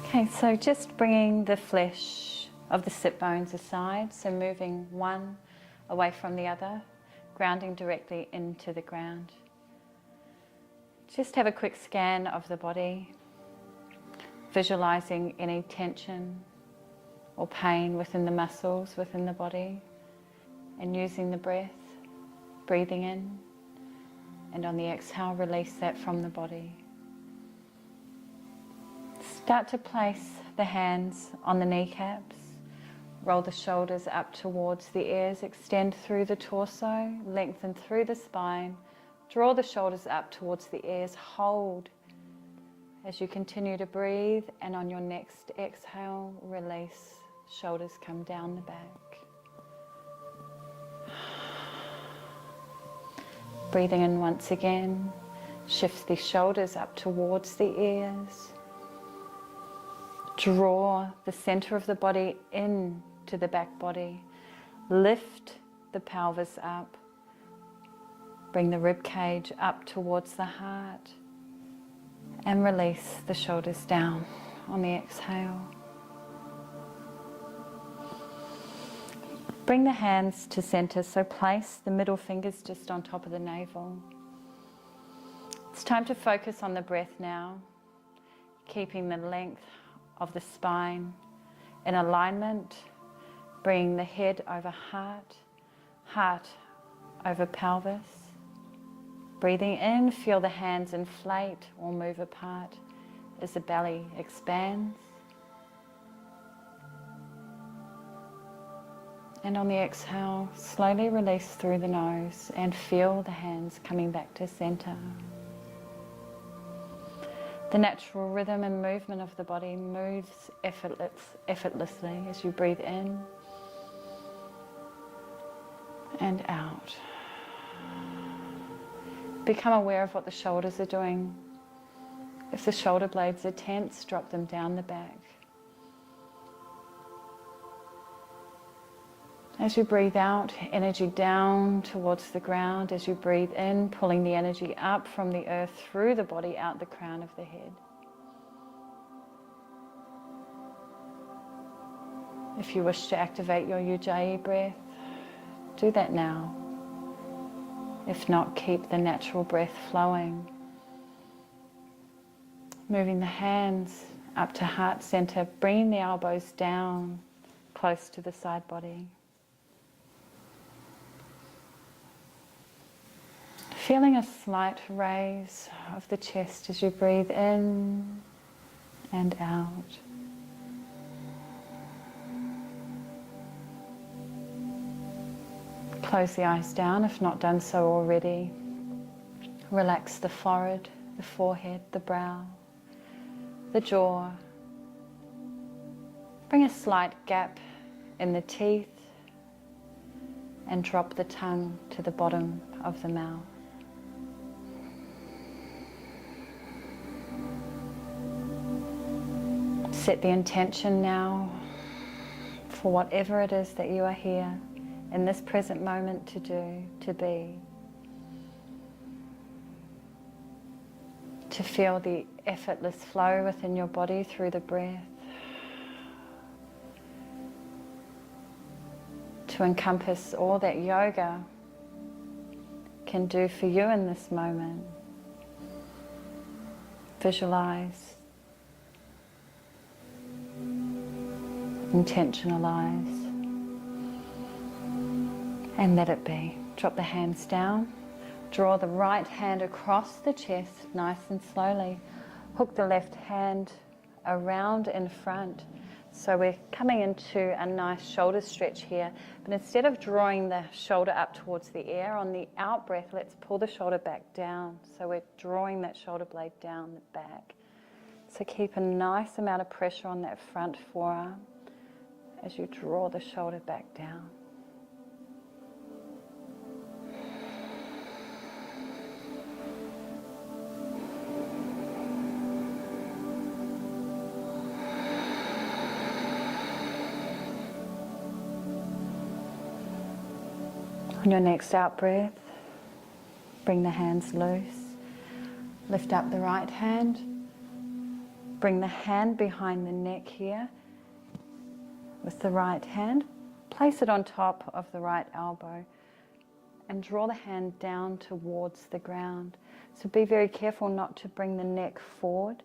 Okay, so just bringing the flesh of the sit bones aside, so moving one away from the other, grounding directly into the ground. Just have a quick scan of the body, visualizing any tension or pain within the muscles within the body, and using the breath, breathing in, and on the exhale release that from the body. Start to place the hands on the kneecaps, roll the shoulders up towards the ears, extend through the torso, lengthen through the spine, draw the shoulders up towards the ears, hold as you continue to breathe, and on your next exhale, release, shoulders come down the back. Breathing in once again, shift the shoulders up towards the ears. Draw the center of the body in to the back body. Lift the pelvis up. Bring the rib cage up towards the heart. And release the shoulders down on the exhale. Bring the hands to center, so place the middle fingers just on top of the navel. It's time to focus on the breath now, keeping the length of the spine in alignment, bringing the head over heart, heart over pelvis. Breathing in, feel the hands inflate or move apart as the belly expands. And on the exhale, slowly release through the nose and feel the hands coming back to center. The natural rhythm and movement of the body moves effortlessly as you breathe in and out. Become aware of what the shoulders are doing. If the shoulder blades are tense, drop them down the back. As you breathe out, energy down towards the ground. As you breathe in, pulling the energy up from the earth through the body, out the crown of the head. If you wish to activate your Ujjayi breath, do that now. If not, keep the natural breath flowing. Moving the hands up to heart center, bringing the elbows down close to the side body. Feeling a slight raise of the chest as you breathe in and out. Close the eyes down if not done so already. Relax the forehead, the forehead, the brow, the jaw. Bring a slight gap in the teeth and drop the tongue to the bottom of the mouth. Set the intention now for whatever it is that you are here in this present moment to do, to be. To feel the effortless flow within your body through the breath. To encompass all that yoga can do for you in this moment. Visualize. Intentionalize and let it be. Drop the hands down. Draw the right hand across the chest nice and slowly. Hook the left hand around in front. So we're coming into a nice shoulder stretch here, but instead of drawing the shoulder up towards the ear, on the out breath, let's pull the shoulder back down. So we're drawing that shoulder blade down the back. So keep a nice amount of pressure on that front forearm as you draw the shoulder back down. On your next out breath, bring the hands loose. Lift up the right hand. Bring the hand behind the neck here with the right hand. Place it on top of the right elbow and draw the hand down towards the ground. So be very careful not to bring the neck forward.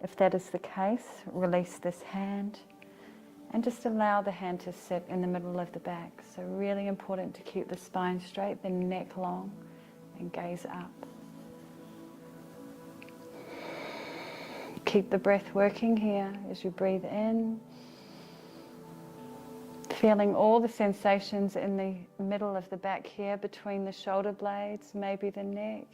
If that is the case, release this hand and just allow the hand to sit in the middle of the back. So really important to keep the spine straight, the neck long, and gaze up. Keep the breath working here as you breathe in, feeling all the sensations in the middle of the back here, between the shoulder blades, maybe the neck.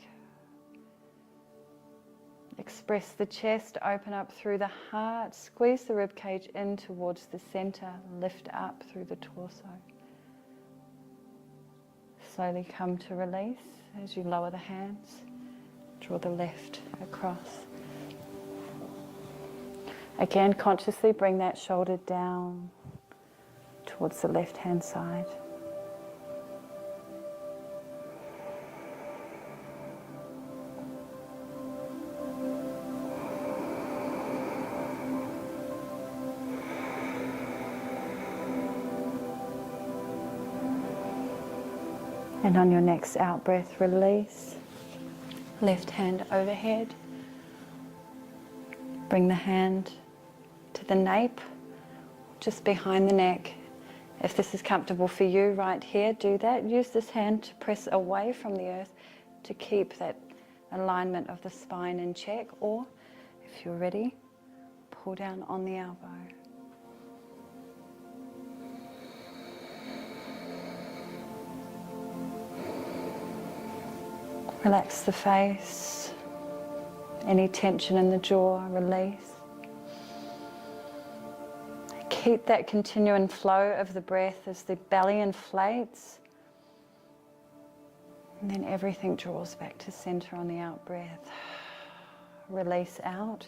Express the chest, open up through the heart, squeeze the rib cage in towards the center, lift up through the torso. Slowly come to release as you lower the hands, draw the left across. Again, consciously bring that shoulder down towards the left hand side. And on your next out breath, release. Left hand overhead. Bring the hand to the nape, just behind the neck. If this is comfortable for you right here, do that. Use this hand to press away from the earth to keep that alignment of the spine in check, or if you're ready, pull down on the elbow. Relax the face, any tension in the jaw, release. Keep that continuing flow of the breath as the belly inflates. And then everything draws back to center on the out breath. Release out.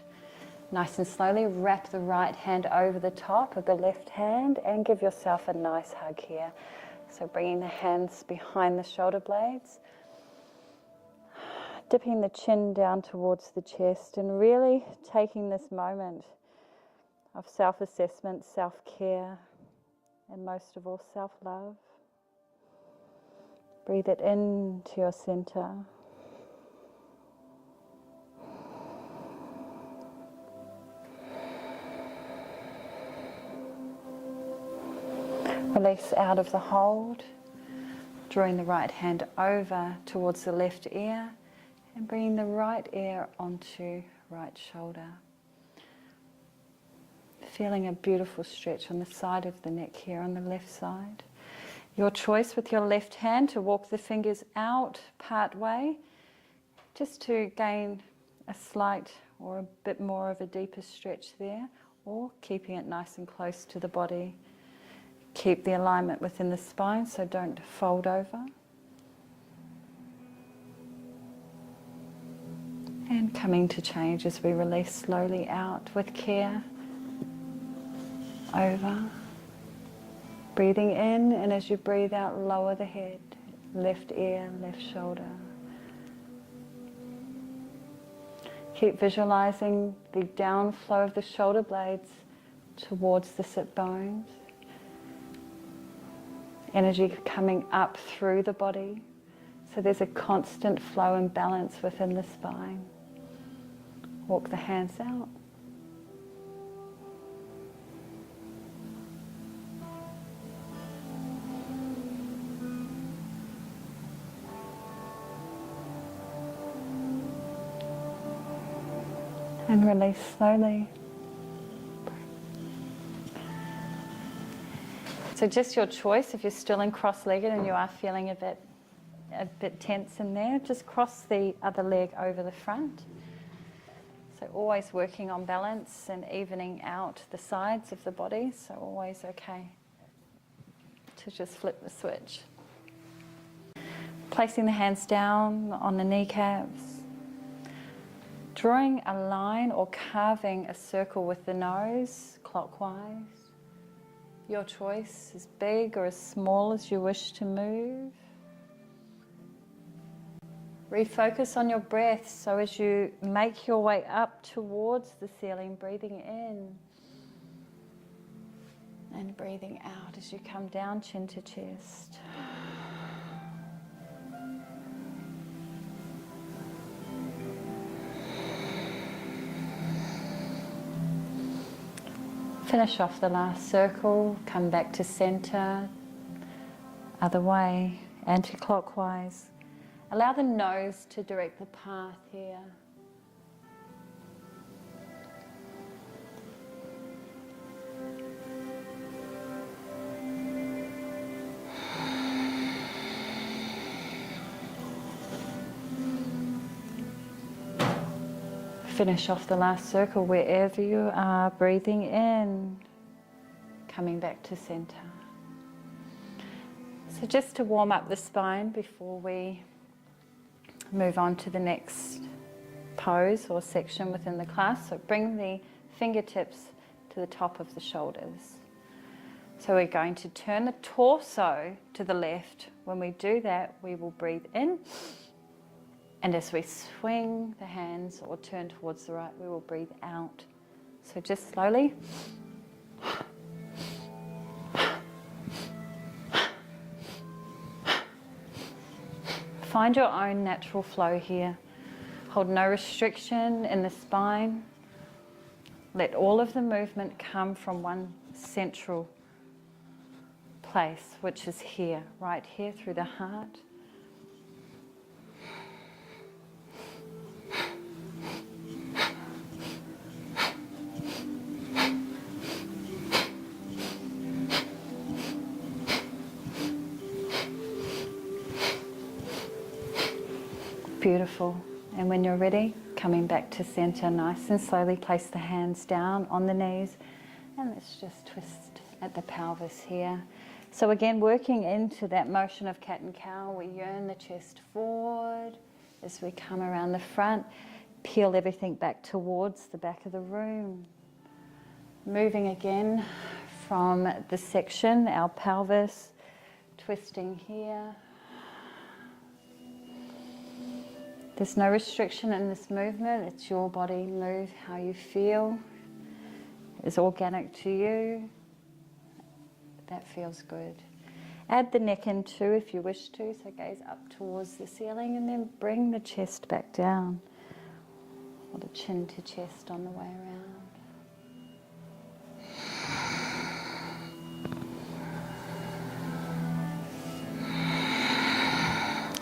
Nice and slowly wrap the right hand over the top of the left hand and give yourself a nice hug here. So bringing the hands behind the shoulder blades. Dipping the chin down towards the chest and really taking this moment of self-assessment, self-care, and most of all, self-love. Breathe it into your center. Release out of the hold, drawing the right hand over towards the left ear and bringing the right ear onto right shoulder. Feeling a beautiful stretch on the side of the neck here on the left side. Your choice with your left hand to walk the fingers out part way, just to gain a slight or a bit more of a deeper stretch there, or keeping it nice and close to the body. Keep the alignment within the spine, so don't fold over. And coming to change as we release slowly out with care. Over. Breathing in, and as you breathe out, lower the head. Left ear, left shoulder. Keep visualizing the downflow of the shoulder blades towards the sit bones. Energy coming up through the body. So there's a constant flow and balance within the spine. Walk the hands out. And release slowly. So just your choice, if you're still in cross-legged and you are feeling a bit tense in there, just cross the other leg over the front. So always working on balance and evening out the sides of the body, so always okay to just flip the switch. Placing the hands down on the kneecaps. Drawing a line or carving a circle with the nose clockwise. Your choice, as big or as small as you wish to move. Refocus on your breath. So as you make your way up towards the ceiling, breathing in and breathing out as you come down chin to chest. Finish off the last circle, come back to center, other way, anti-clockwise. Allow the nose to direct the path here. Finish off the last circle wherever you are, breathing in, coming back to center. So just to warm up the spine before we move on to the next pose or section within the class. So bring the fingertips to the top of the shoulders. So we're going to turn the torso to the left. When we do that, we will breathe in. And as we swing the hands or turn towards the right, we will breathe out. So just slowly. Find your own natural flow here. Hold no restriction in the spine. Let all of the movement come from one central place, which is here, right here through the heart. Beautiful. And when you're ready, coming back to center, nice and slowly place the hands down on the knees. And let's just twist at the pelvis here. So again, working into that motion of cat and cow, we yearn the chest forward as we come around the front. Peel everything back towards the back of the room. Moving again from the section, our pelvis, twisting here. There's no restriction in this movement. It's your body. Move how you feel. It's organic to you. That feels good. Add the neck in too if you wish to. So gaze up towards the ceiling and then bring the chest back down. Or the chin to chest on the way around.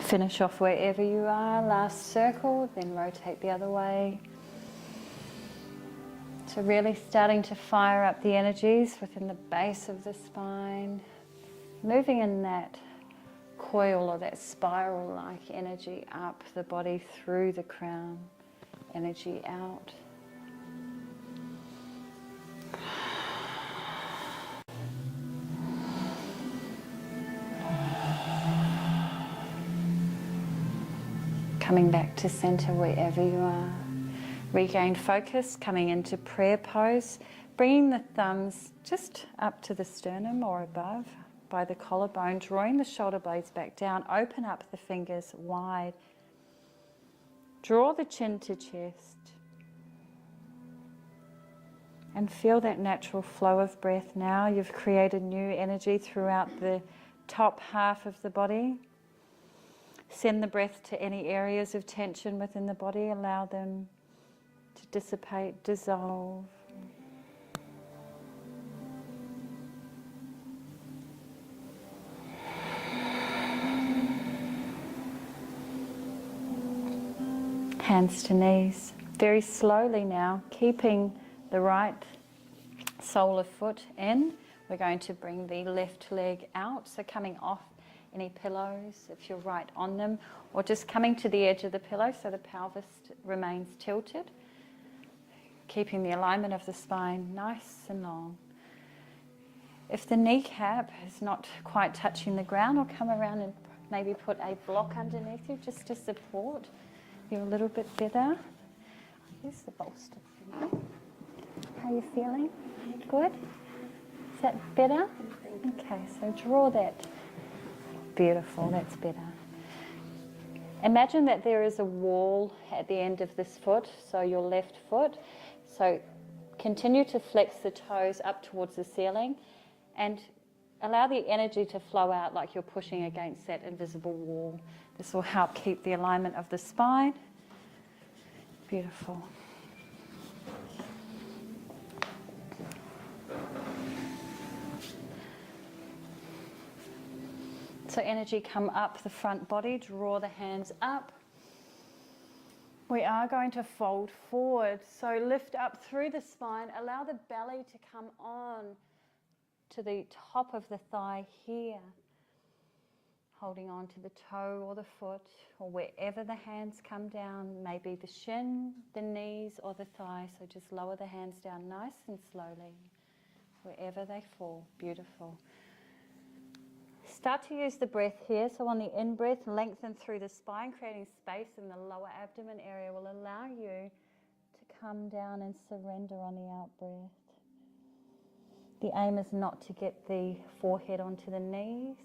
Finish off wherever you are, last circle, then rotate the other way. So really starting to fire up the energies within the base of the spine, moving in that coil or that spiral-like energy up the body through the crown, energy out. Coming back to center wherever you are. Regain focus, coming into prayer pose, bringing the thumbs just up to the sternum or above by the collarbone, drawing the shoulder blades back down, open up the fingers wide. Draw the chin to chest. And feel that natural flow of breath now. You've created new energy throughout the top half of the body. Send the breath to any areas of tension within the body. Allow them to dissipate, dissolve. Hands to knees. Very slowly now, keeping the right sole of foot in. We're going to bring the left leg out, so coming off any pillows if you're right on them, or just coming to the edge of the pillow so the pelvis remains tilted, keeping the alignment of the spine nice and long. If the kneecap is not quite touching the ground, or come around and maybe put a block underneath you just to support you a little bit better. Here's the bolster. How are you feeling? Good? Is that better? Okay, so draw that. Beautiful, that's better. Imagine that there is a wall at the end of this foot, so your left foot. So continue to flex the toes up towards the ceiling and allow the energy to flow out like you're pushing against that invisible wall. This will help keep the alignment of the spine. Beautiful. So energy come up the front body, draw the hands up. We are going to fold forward. So lift up through the spine, allow the belly to come on to the top of the thigh here. Holding on to the toe or the foot or wherever the hands come down, maybe the shin, the knees or the thigh. So just lower the hands down nice and slowly, wherever they fall. Beautiful. Start to use the breath here. So on the in-breath, lengthen through the spine, creating space in the lower abdomen area will allow you to come down and surrender on the out-breath. The aim is not to get the forehead onto the knees.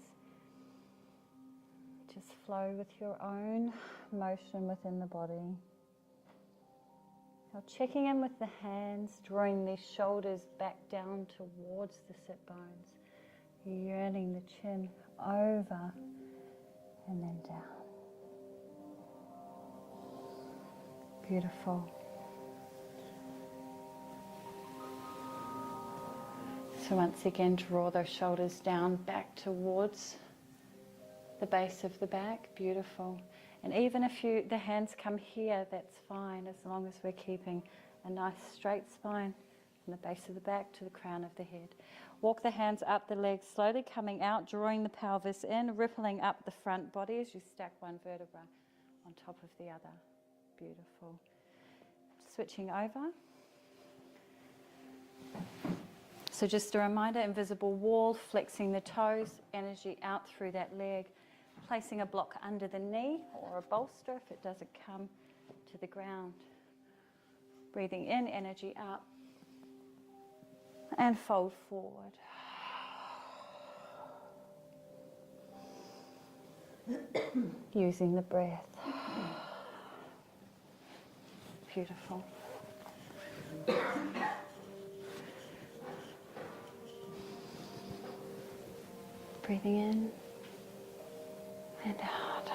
Just flow with your own motion within the body. Now checking in with the hands, drawing the shoulders back down towards the sit bones. Yearning the chin over and then down. Beautiful. So once again, draw those shoulders down back towards the base of the back. Beautiful. And even if the hands come here, that's fine, as long as we're keeping a nice straight spine from the base of the back to the crown of the head. Walk the hands up the legs, slowly coming out, drawing the pelvis in, rippling up the front body as you stack one vertebra on top of the other. Beautiful. Switching over. So just a reminder, invisible wall, flexing the toes, energy out through that leg, placing a block under the knee or a bolster if it doesn't come to the ground. Breathing in, energy up, and fold forward. Using the breath. Beautiful. Breathing in and out.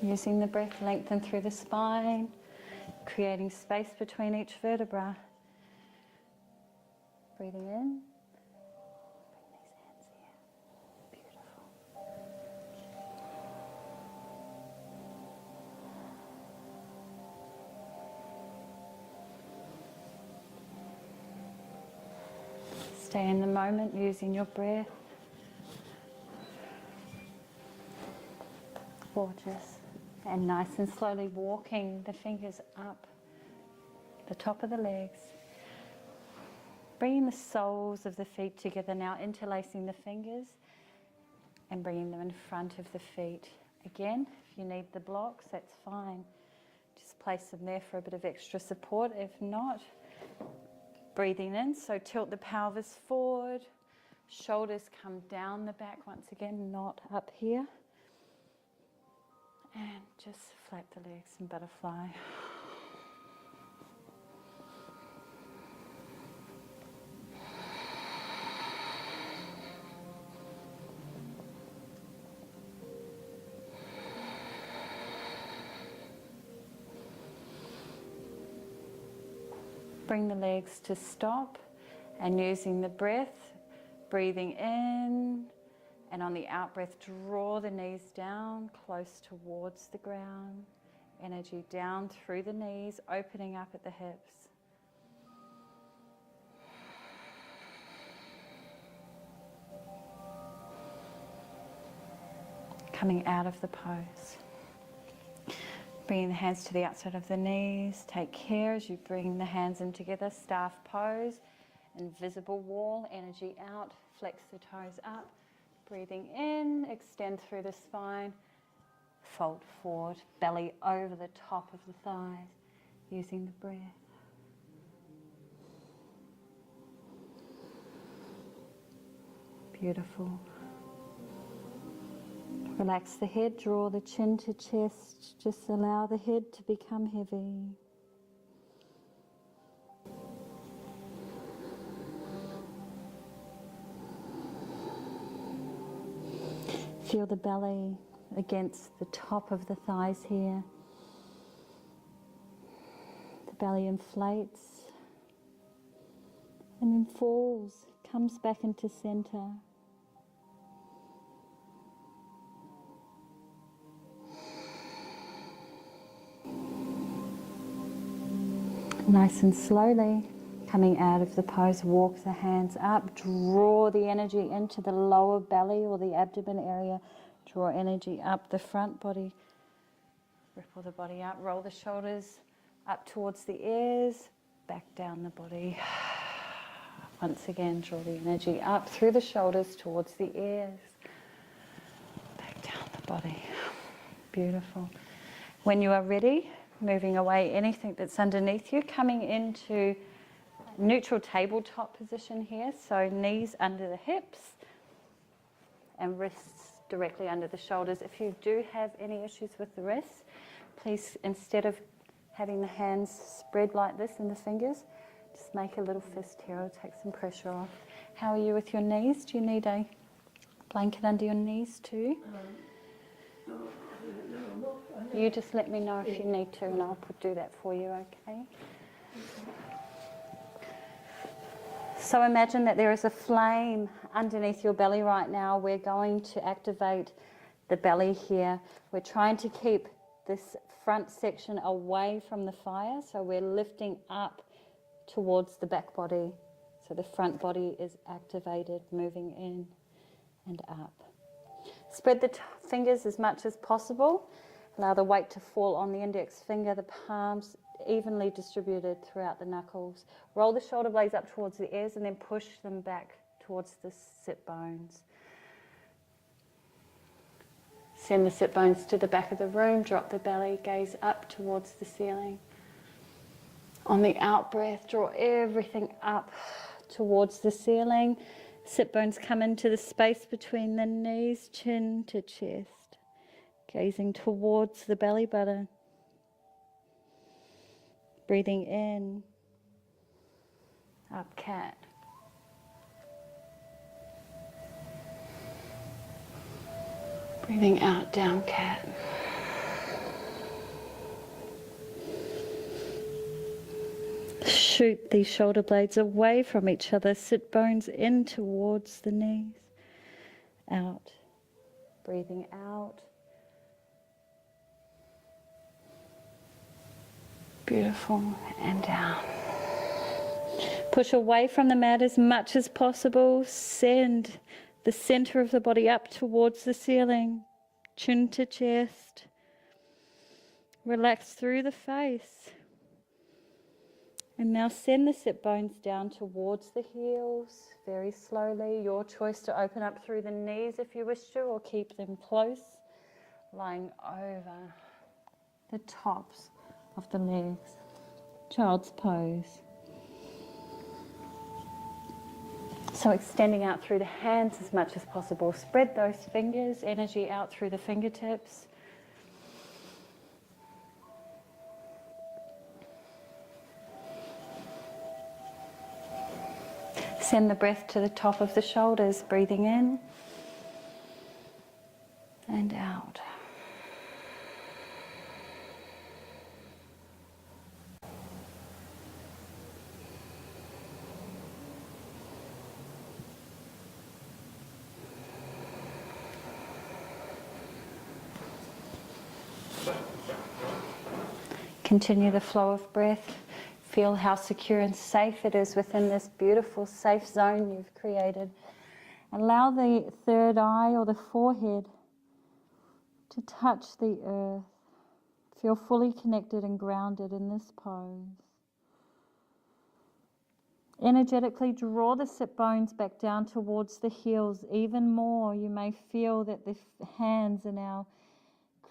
Using the breath, lengthen through the spine, creating space between each vertebra. Breathing in. Bring these hands here. Beautiful. Stay in the moment using your breath. Gorgeous. And nice and slowly walking the fingers up the top of the legs. Bringing the soles of the feet together now, interlacing the fingers and bringing them in front of the feet. Again, if you need the blocks, that's fine. Just place them there for a bit of extra support. If not, breathing in, so tilt the pelvis forward. Shoulders come down the back once again, not up here. And just flap the legs and butterfly. Bring the legs to stop and using the breath, breathing in. And on the out-breath, draw the knees down, close towards the ground. Energy down through the knees, opening up at the hips. Coming out of the pose. Bringing the hands to the outside of the knees. Take care as you bring the hands in together. Staff pose, invisible wall, energy out, flex the toes up. Breathing in, extend through the spine, fold forward, belly over the top of the thighs, using the breath. Beautiful. Relax the head, draw the chin to chest, just allow the head to become heavy. Feel the belly against the top of the thighs here. The belly inflates and then falls, comes back into center. Nice and slowly, coming out of the pose, walk the hands up, draw the energy into the lower belly or the abdomen area, draw energy up the front body, ripple the body up, roll the shoulders up towards the ears, back down the body. Once again, draw the energy up through the shoulders towards the ears, back down the body. Beautiful. When you are ready, moving away anything that's underneath you, coming into neutral tabletop position here, so knees under the hips and wrists directly under the shoulders. If you do have any issues with the wrists, please, instead of having the hands spread like this and the fingers, just make a little fist here, it'll take some pressure off. How are you with your knees? Do you need a blanket under your knees too? You just let me know if you need to and I'll do that for you, okay? So imagine that there is a flame underneath your belly right now. We're going to activate the belly here. We're trying to keep this front section away from the fire, so we're lifting up towards the back body. So the front body is activated, moving in and up. Spread the fingers as much as possible. Allow the weight to fall on the index finger, the palms evenly distributed throughout the knuckles. Roll the shoulder blades up towards the ears and then push them back towards the sit bones. Send the sit bones to the back of the room, drop the belly, gaze up towards the ceiling. On the out breath, draw everything up towards the ceiling. Sit bones come into the space between the knees, chin to chest. Gazing towards the belly button. Breathing in, up cat. Breathing out, down cat. Shoot these shoulder blades away from each other. Sit bones in towards the knees. Out. Breathing out. Beautiful, and down. Push away from the mat as much as possible. Send the center of the body up towards the ceiling. Chin to chest. Relax through the face. And now send the sit bones down towards the heels, very slowly. Your choice to open up through the knees if you wish to, or keep them close, lying over the tops of the legs. Child's pose. So extending out through the hands as much as possible. Spread those fingers, energy out through the fingertips. Send the breath to the top of the shoulders, breathing in and out. Continue the flow of breath. Feel how secure and safe it is within this beautiful safe zone you've created. Allow the third eye or the forehead to touch the earth. Feel fully connected and grounded in this pose. Energetically draw the sit bones back down towards the heels even more. You may feel that the hands are now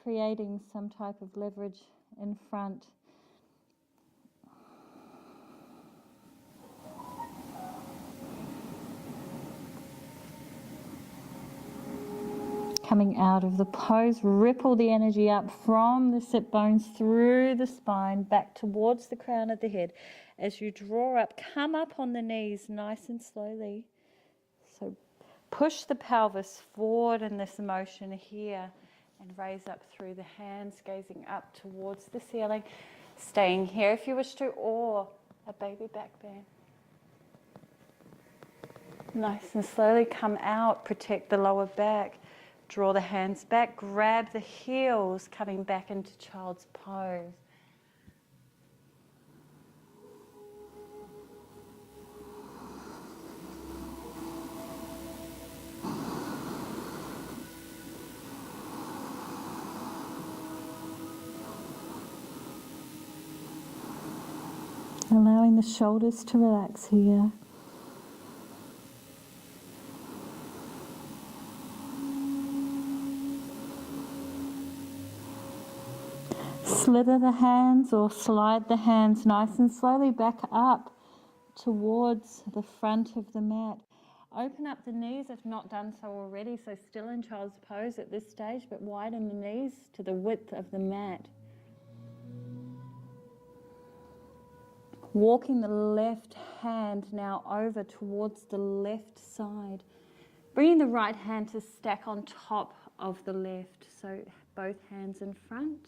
creating some type of leverage in front. Coming out of the pose, ripple the energy up from the sit bones through the spine, back towards the crown of the head. As you draw up, come up on the knees nice and slowly. So push the pelvis forward in this motion here and raise up through the hands, gazing up towards the ceiling. Staying here if you wish to, or a baby back bend. Nice and slowly come out, protect the lower back. Draw the hands back, grab the heels, coming back into child's pose. Allowing the shoulders to relax here. Slither the hands or slide the hands nice and slowly back up towards the front of the mat. Open up the knees if not done so already, so still in child's pose at this stage, but widen the knees to the width of the mat. Walking the left hand now over towards the left side. Bringing the right hand to stack on top of the left, so both hands in front.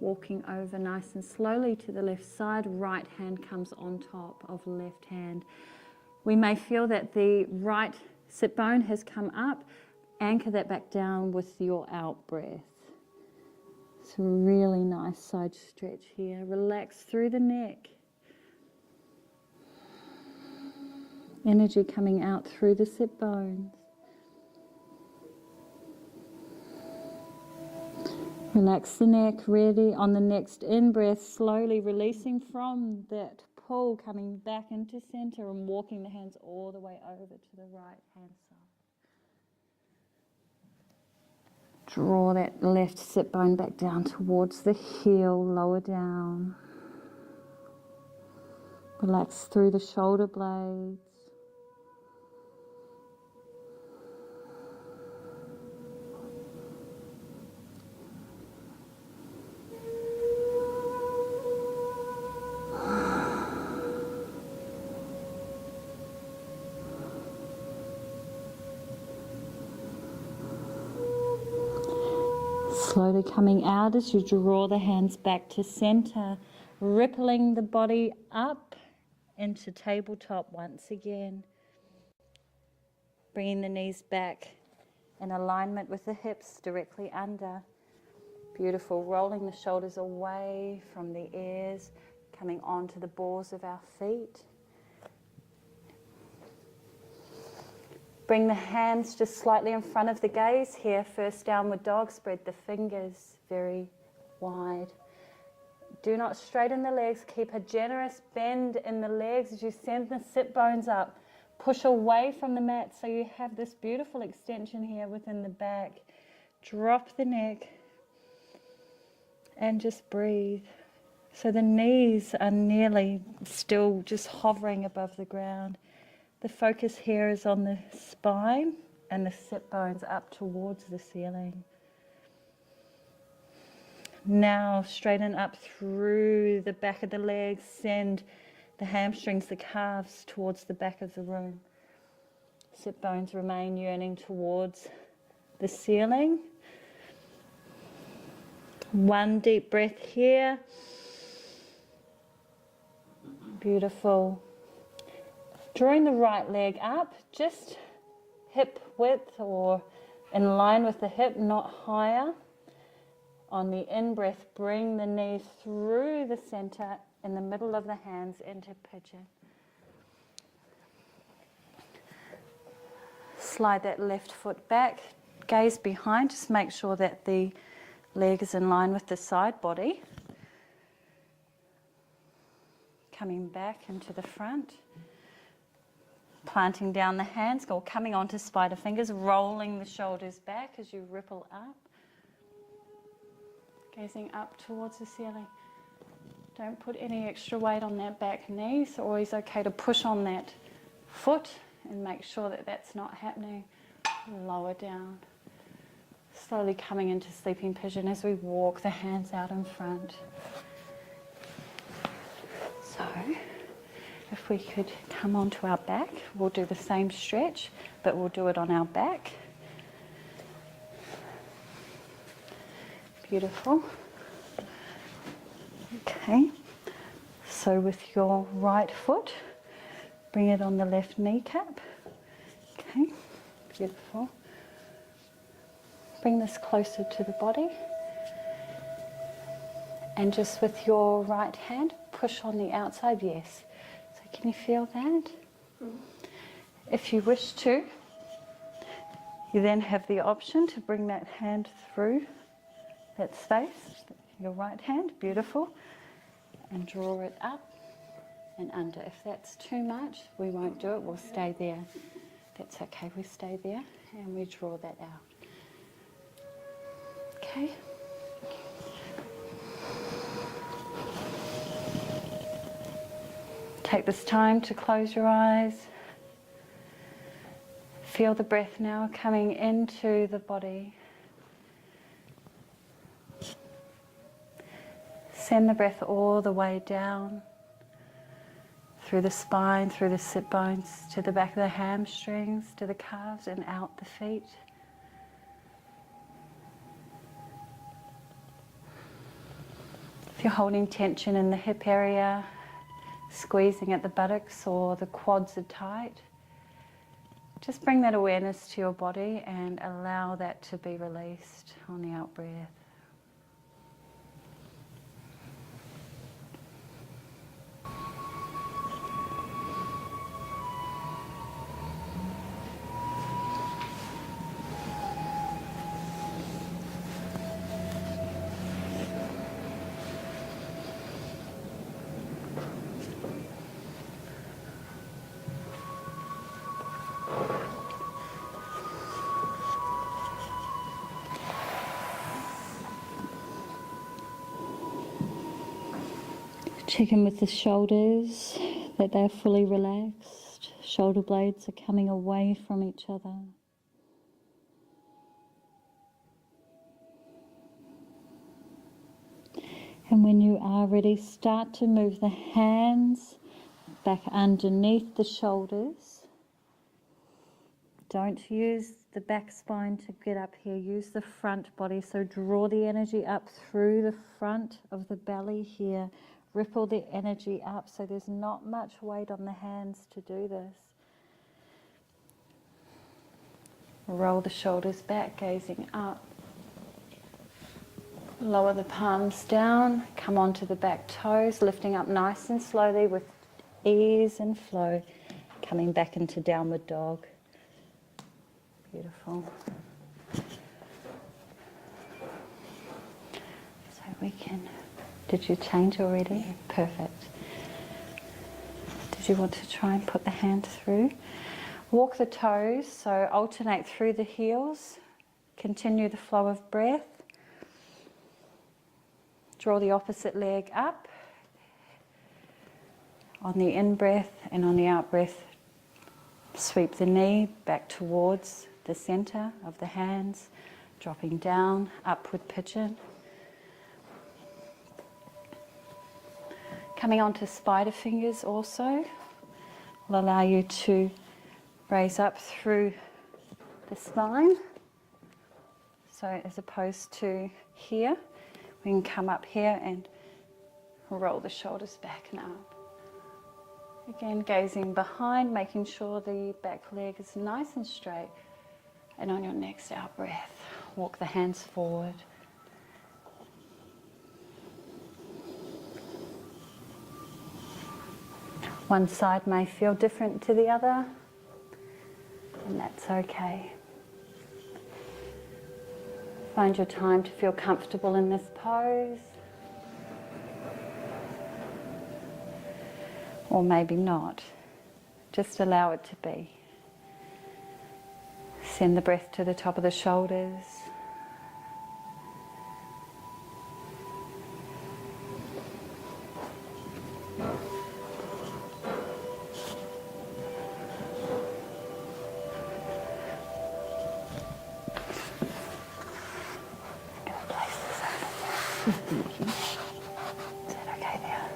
Walking over nice and slowly to the left side, right hand comes on top of left hand. We may feel that the right sit bone has come up, anchor that back down with your out breath. It's a really nice side stretch here. Relax through the neck. Energy coming out through the sit bones. Relax the neck, ready on the next in-breath, slowly releasing from that pull, coming back into center and walking the hands all the way over to the right hand side. Draw that left sit bone back down towards the heel, lower down. Relax through the shoulder blades. Slowly coming out as you draw the hands back to center, rippling the body up into tabletop once again. Bringing the knees back in alignment with the hips directly under. Beautiful, rolling the shoulders away from the ears, coming onto the balls of our feet. Bring the hands just slightly in front of the gaze here. First downward dog, spread the fingers very wide. Do not straighten the legs. Keep a generous bend in the legs as you send the sit bones up. Push away from the mat so you have this beautiful extension here within the back. Drop the neck and just breathe. So the knees are nearly still just hovering above the ground. The focus here is on the spine and the sit bones up towards the ceiling. Now straighten up through the back of the legs, send the hamstrings, the calves towards the back of the room. Sit bones remain yearning towards the ceiling. One deep breath here. Beautiful. Drawing the right leg up, just hip width or in line with the hip, not higher. On the in-breath, bring the knees through the center in the middle of the hands into pigeon. Slide that left foot back, gaze behind, just make sure that the leg is in line with the side body. Coming back into the front. Planting down the hands, or coming onto spider fingers, rolling the shoulders back as you ripple up. Gazing up towards the ceiling. Don't put any extra weight on that back knee. It's always okay to push on that foot and make sure that that's not happening. Lower down. slowly coming into sleeping pigeon as we walk the hands out in front. So if we could come onto our back, we'll do the same stretch, but we'll do it on our back. Beautiful. Okay, so with your right foot, bring it on the left kneecap. Okay, beautiful. Bring this closer to the body. And just with your right hand, push on the outside, yes. So can you feel that? If you wish to, you then have the option to bring that hand through that space, your right hand, beautiful, and draw it up and under. If that's too much, we won't do it, we'll stay there. That's okay, we stay there and we draw that out. Okay. Take this time to close your eyes. Feel the breath now coming into the body. Send the breath all the way down through the spine, through the sit bones, to the back of the hamstrings, to the calves and out the feet. If you're holding tension in the hip area, squeezing at the buttocks or the quads are tight, just bring that awareness to your body and allow that to be released on the out breath. Check in with the shoulders, that they're fully relaxed. Shoulder blades are coming away from each other. And when you are ready, start to move the hands back underneath the shoulders. Don't use the back spine to get up here, use the front body. So draw the energy up through the front of the belly here. Ripple the energy up so there's not much weight on the hands to do this. Roll the shoulders back, gazing up. Lower the palms down, come onto the back toes, lifting up nice and slowly with ease and flow, coming back into downward dog. Beautiful. So we can... Did you change already? Yeah. Perfect. Did you want to try and put the hand through? Walk the toes, so alternate through the heels. Continue the flow of breath. Draw the opposite leg up. On the in-breath and on the out-breath, sweep the knee back towards the center of the hands, dropping down, upward pigeon. Coming onto spider fingers also will allow you to raise up through the spine. So as opposed to here, we can come up here and roll the shoulders back and up. Again, gazing behind, making sure the back leg is nice and straight. And on your next out breath, walk the hands forward. One side may feel different to the other, and that's okay. Find your time to feel comfortable in this pose. Or maybe not. Just allow it to be. Send the breath to the top of the shoulders. Is that okay there?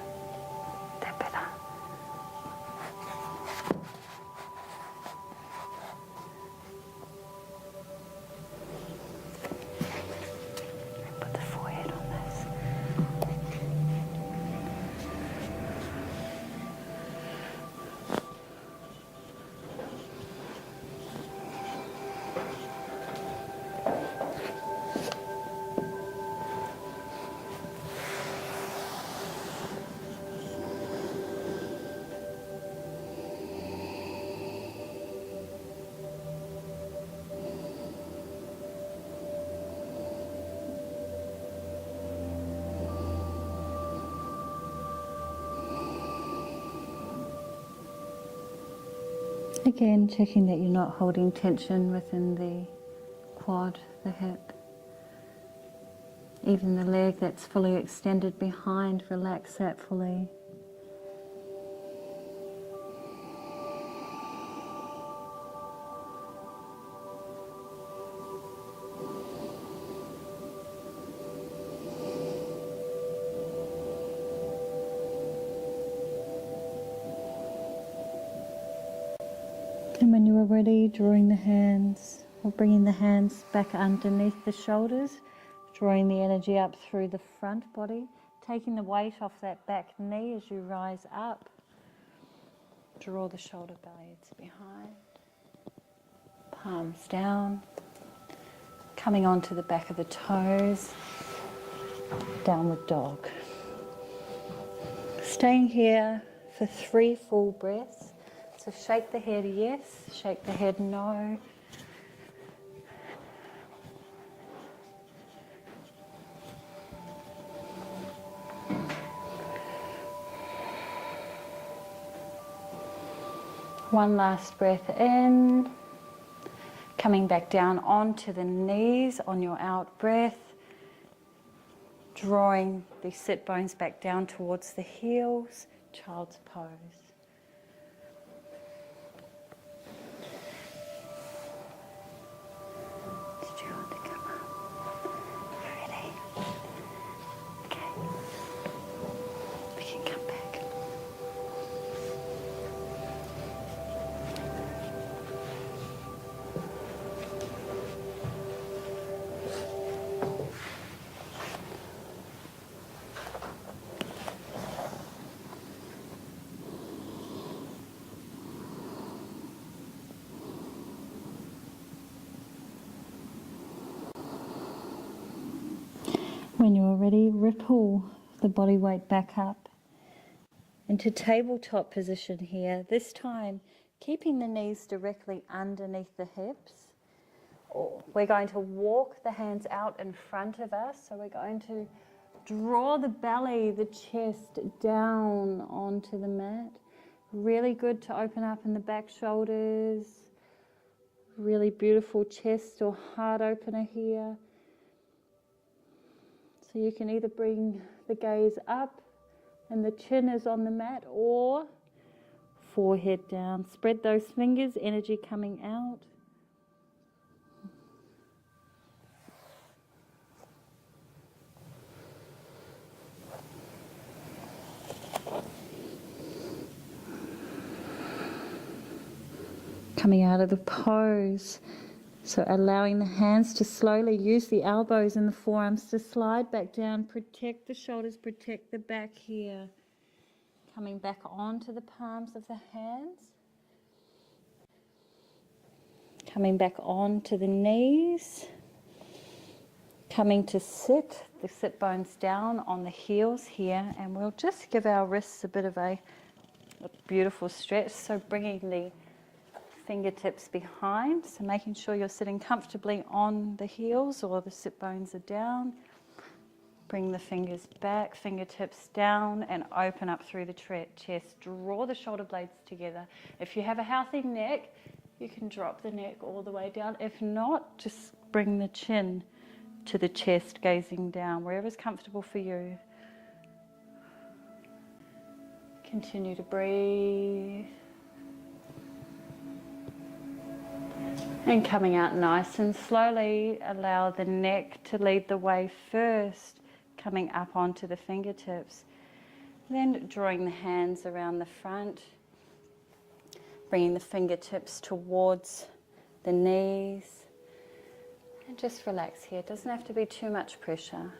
That better? Put the forehead on this. Again, checking that you're not holding tension within the quad, the hip. Even the leg that's fully extended behind, relax that fully. And when you are ready, drawing the hands, or bringing the hands back underneath the shoulders, drawing the energy up through the front body, taking the weight off that back knee as you rise up. Draw the shoulder blades behind, palms down, coming onto the back of the toes, downward dog. Staying here for 3 full breaths. So shake the head yes, shake the head no. One last breath in, coming back down onto the knees on your out breath, drawing the sit bones back down towards the heels, child's pose. Did you want to come up? Ready? Okay. We can come back. When you're ready, ripple the body weight back up into tabletop position here. This time, keeping the knees directly underneath the hips. We're going to walk the hands out in front of us. So we're going to draw the belly, the chest down onto the mat. Really good to open up in the back shoulders. Really beautiful chest or heart opener here. So you can either bring the gaze up and the chin is on the mat, or forehead down. Spread those fingers, energy coming out. Coming out of the pose. So allowing the hands to slowly use the elbows and the forearms to slide back down, protect the shoulders, protect the back here. Coming back onto the palms of the hands. Coming back onto the knees. Coming to sit, the sit bones down on the heels here, and we'll just give our wrists a bit of a beautiful stretch. So bringing the fingertips behind, so making sure you're sitting comfortably on the heels or the sit bones are down. Bring the fingers back, fingertips down, and open up through the chest. Draw the shoulder blades together. If you have a healthy neck, you can drop the neck all the way down. If not, just bring the chin to the chest, gazing down, wherever's comfortable for you. Continue to breathe. And coming out nice and slowly, allow the neck to lead the way first. coming up onto the fingertips. Then drawing the hands around the front, bringing the fingertips towards the knees. And just relax here. It doesn't have to be too much pressure.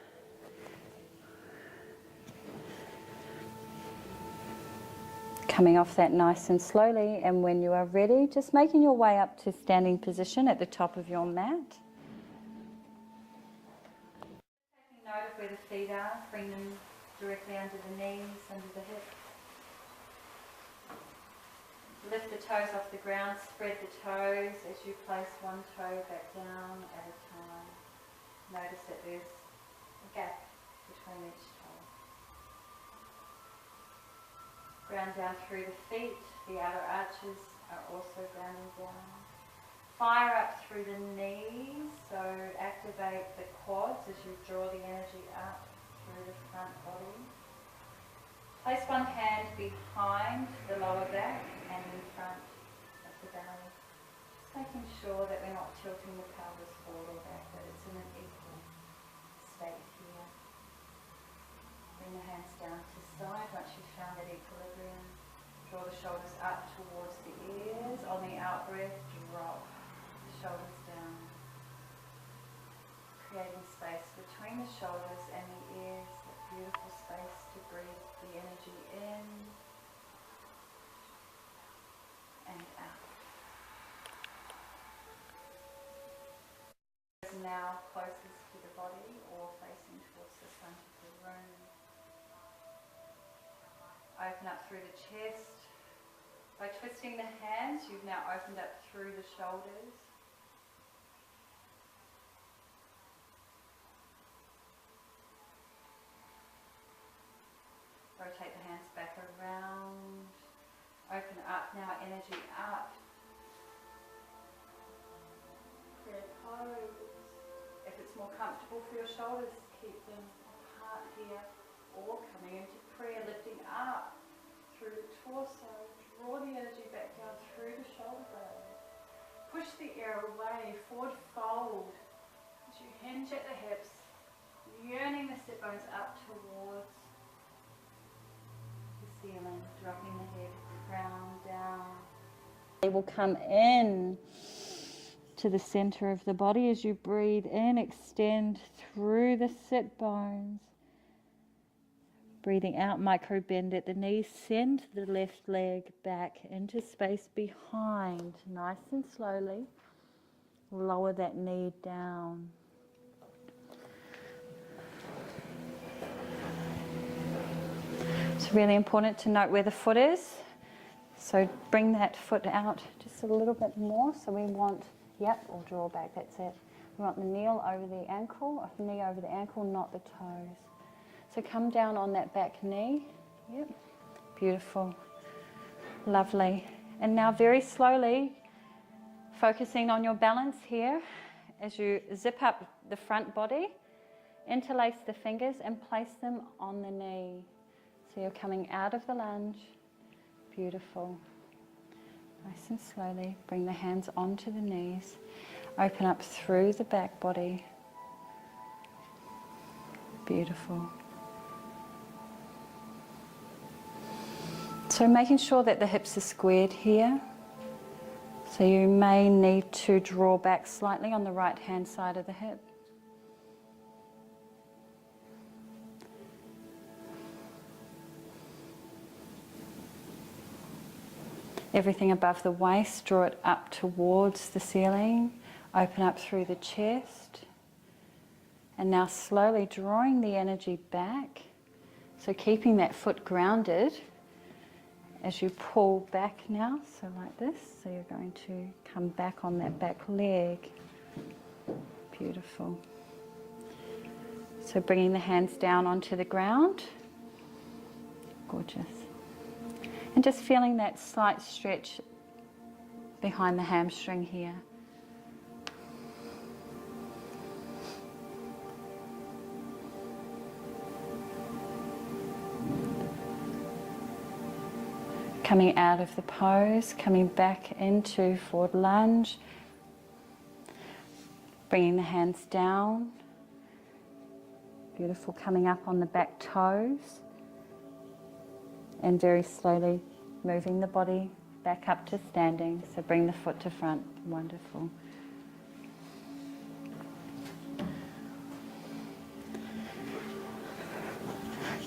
Coming off that nice and slowly, and when you are ready, just making your way up to standing position at the top of your mat. Taking note of where the feet are, bring them directly under the knees, under the hips. Lift the toes off the ground, spread the toes as you place one toe back down at a time. Notice that there's a gap between each toe. Ground down through the feet, the outer arches are also grounding down. Fire up through the knees, so activate the quads as you draw the energy up through the front body. Place one hand behind the lower back and in front of the belly. Just making sure that we're not tilting the pelvis forward or back, that it's in an equal state here. Bring the hands down to side once you've found that equilibrium. Draw the shoulders up towards the ears. On the out breath, drop the shoulders down. Creating space between the shoulders and the ears, that beautiful space to breathe the energy in and out. Now closest to the body or facing towards the front of the room. Open up through the chest. By twisting the hands, you've now opened up through the shoulders. Rotate the hands back around. Open up now, energy up. Create pose. If it's more comfortable for your shoulders, keep them apart here. Or coming into prayer, lifting up through the torso. Draw the energy back down through the shoulder blades. Push the air away, forward fold. As you hinge at the hips, yearning the sit bones up towards ceiling, dropping the head, crown down. They will come in to the center of the body as you breathe in, extend through the sit bones. Breathing out, micro bend at the knees, send the left leg back into space behind, nice and slowly. Lower that knee down. It's really important to note where the foot is. So bring that foot out just a little bit more. So we want, or draw back, that's it. We want the knee over the ankle, knee over the ankle, not the toes. So come down on that back knee. Yep, beautiful, lovely. And now very slowly, focusing on your balance here, as you zip up the front body, interlace the fingers and place them on the knee. So you're coming out of the lunge, beautiful. Nice and slowly, bring the hands onto the knees, open up through the back body, beautiful. So making sure that the hips are squared here. So you may need to draw back slightly on the right hand side of the hip. Everything above the waist, draw it up towards the ceiling. Open up through the chest. And now slowly drawing the energy back. So keeping that foot grounded as you pull back now, so like this. So you're going to come back on that back leg. Beautiful. So bringing the hands down onto the ground. Gorgeous. And just feeling that slight stretch behind the hamstring here. Coming out of the pose, coming back into forward lunge. Bringing the hands down. Beautiful. Coming up on the back toes and very slowly moving the body back up to standing. So bring the foot to front. Wonderful.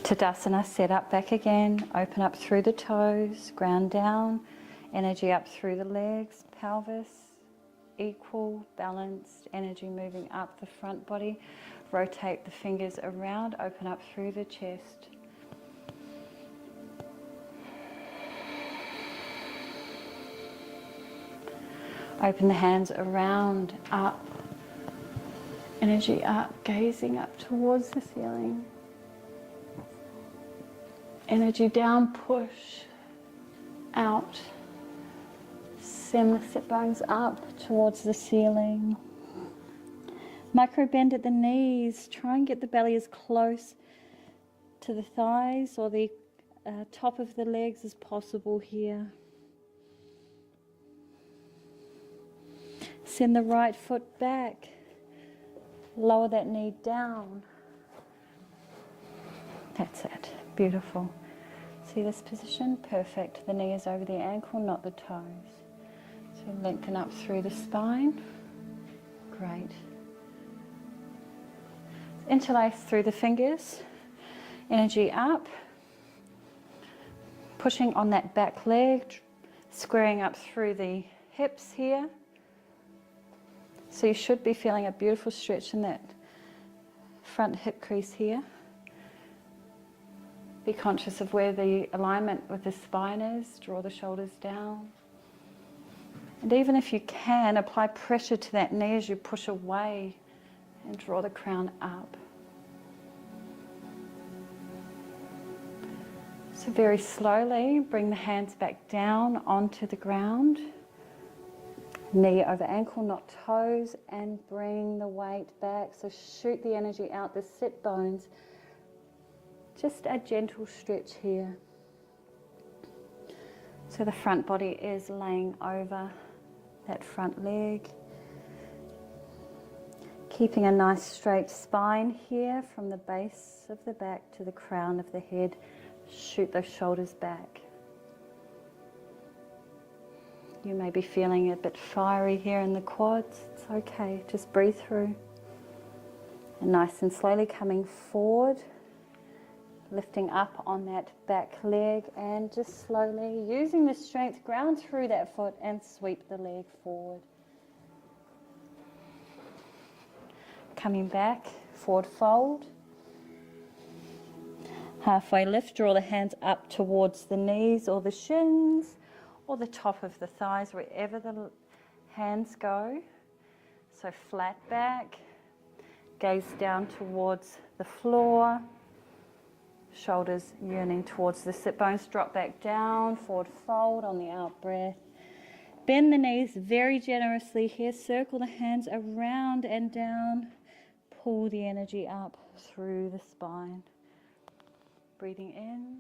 Tadasana, set up back again, open up through the toes, ground down, energy up through the legs, pelvis, equal, balanced, energy moving up the front body. Rotate the fingers around, open up through the chest. Open the hands around, up, energy up, gazing up towards the ceiling. Energy down, push, out. Send the sit bones up towards the ceiling. Micro bend at the knees. Try and get the belly as close to the thighs or the top of the legs as possible here. Send the right foot back. Lower that knee down. That's it. Beautiful. See this position? Perfect. The knee is over the ankle, not the toes. So lengthen up through the spine. Great. Interlace through the fingers. Energy up. Pushing on that back leg, squaring up through the hips here. So you should be feeling a beautiful stretch in that front hip crease here. Be conscious of where the alignment with the spine is. Draw the shoulders down. And even if you can, apply pressure to that knee as you push away and draw the crown up. So very slowly, bring the hands back down onto the ground. Knee over ankle, not toes, and bring the weight back. So shoot the energy out the sit bones. Just a gentle stretch here. So the front body is laying over that front leg. Keeping a nice straight spine here from the base of the back to the crown of the head. Shoot those shoulders back. You may be feeling a bit fiery here in the quads. It's okay, just breathe through. And nice and slowly coming forward. Lifting up on that back leg and just slowly using the strength, ground through that foot and sweep the leg forward. Coming back, forward fold. Halfway lift, draw the hands up towards the knees or the shins or the top of the thighs, wherever the hands go. So flat back, gaze down towards the floor. Shoulders yearning towards the sit bones, drop back down, forward fold on the out breath. Bend the knees very generously here, circle the hands around and down, pull the energy up through the spine. Breathing in.